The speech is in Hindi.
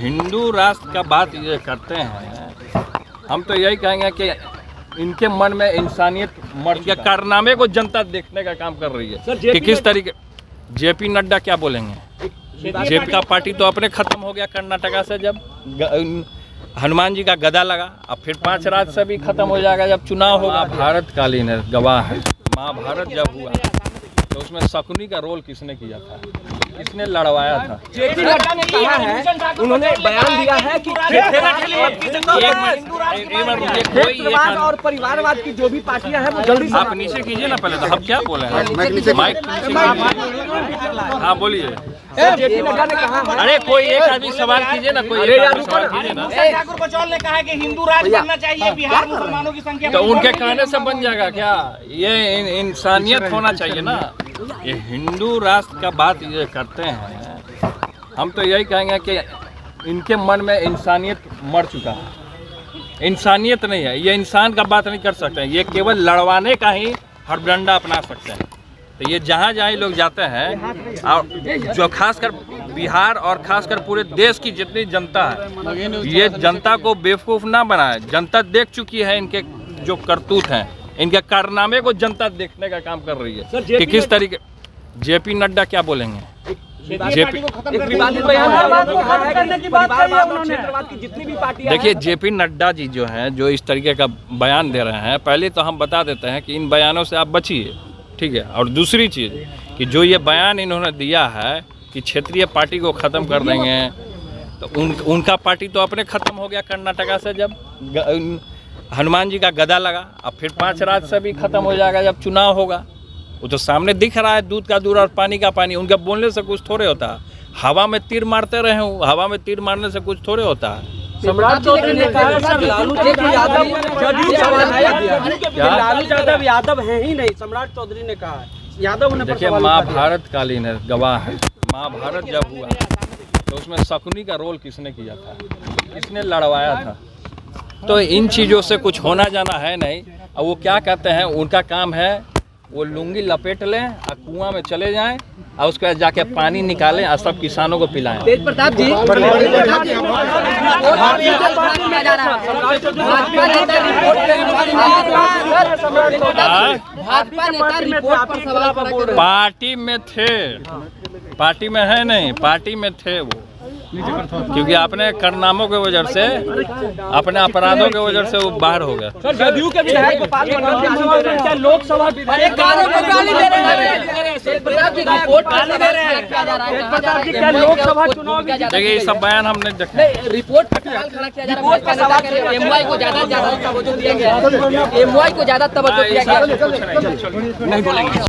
हिंदू राष्ट्र का बात ये करते हैं, हम तो यही कहेंगे कि इनके मन में इंसानियत मर गया। कारनामे को जनता देखने का काम कर रही है कि किस तरीके। जेपी नड्डा क्या बोलेंगे? जेपी का पार्टी तो अपने खत्म हो गया कर्नाटका से, जब हनुमान जी का गदा लगा। अब फिर 5 राज्य से भी खत्म हो जाएगा जब चुनाव होगा। भारत कालीन है, गवाह है। महाभारत जब हुआ तो उसमें शकुनी का रोल किसने किया था, किसने लड़वाया था? जेपी नड्डा ने कहा है, उन्होंने बयान दिया है कि क्षेत्रवाद और परिवारवाद की जो भी पार्टियां हैं वो जल्दी। आप नीचे कीजिए ना पहले, तो हम क्या बोले हैं? माइक हाँ बोलिए। जेपी नड्डा ने कहा है, अरे कोई एक आदमी सवाल कीजिए ना, कोई एक आदमी सवाल कीजिए ना। ठाकुर बचौल ने कहा है कि हिंदू राज्य बनना चाहिए, बिहार मुसलमानों की संख्या। तो उनके कहने से बन जाएगा क्या? ये इंसानियत होना चाहिए ना। ये हिंदू राष्ट्र का बात ये करते हैं, हम तो यही कहेंगे कि इनके मन में इंसानियत मर चुका है। इंसानियत नहीं है, ये इंसान का बात नहीं कर सकते हैं। ये केवल लड़वाने का ही हड़बड़ंडा अपना सकते हैं। तो ये जहाँ जहाँ लोग जाते हैं, और जो खासकर बिहार और खासकर पूरे देश की जितनी जनता है, ये जनता को बेवकूफ़ ना बनाए। जनता देख चुकी है इनके जो करतूत हैं, इनके कारनामे को जनता देखने का काम कर रही है कि किस तरीके। जेपी नड्डा क्या बोलेंगे? देखिए, जेपी नड्डा जी जो हैं, जो इस तरीके का बयान दे रहे हैं, पहले तो हम बता देते हैं कि इन बयानों से आप बचिए, ठीक है। और दूसरी चीज़ कि जो ये बयान इन्होंने दिया है कि क्षेत्रीय पार्टी को ख़त्म कर देंगे, तो उनका पार्टी तो अपने ख़त्म हो गया कर्नाटका से, जब हनुमान जी का गदा लगा। अब फिर 5 राज्य से भी खत्म हो जाएगा जब चुनाव होगा। वो तो सामने दिख रहा है, दूध का दूध और पानी का पानी। उनके बोलने से कुछ थोड़े होता है। हवा में तीर मारते रहे हूँ, हवा में तीर मारने से कुछ थोड़े होता है। सम्राट चौधरी ने कहा सर, लालू यादव यादव है ही नहीं। सम्राट चौधरी ने कहा यादव ने। देखिए, महाभारत कालीन है, गवाह है। महाभारत जब हुआ तो उसमें शकुनी का रोल किसने किया था, किसने लड़वाया था? तो इन चीज़ों से कुछ होना जाना है नहीं। और वो क्या कहते हैं, उनका काम है वो लुंगी लपेट लें और कुआं में चले जाएं और उसके बाद जाके पानी निकालें और सब किसानों को पिलाएं। तेज प्रताप जी, पार्टी में थे, पार्टी में है नहीं, पार्टी में थे वो, क्योंकि अपने कारनामों के वजह से, अपने अपराधों के वजह से वो बाहर हो गया। सर, जदयू के विधायक लोकसभा लोकसभा चुनाव। देखिए, ये सब बयान हमने देखा। रिपोर्ट एमवाई को ज्यादा तवज्जो दिया गया, एमवाई को ज्यादा तवज्जो दिया गया। नहीं बोलेंगे।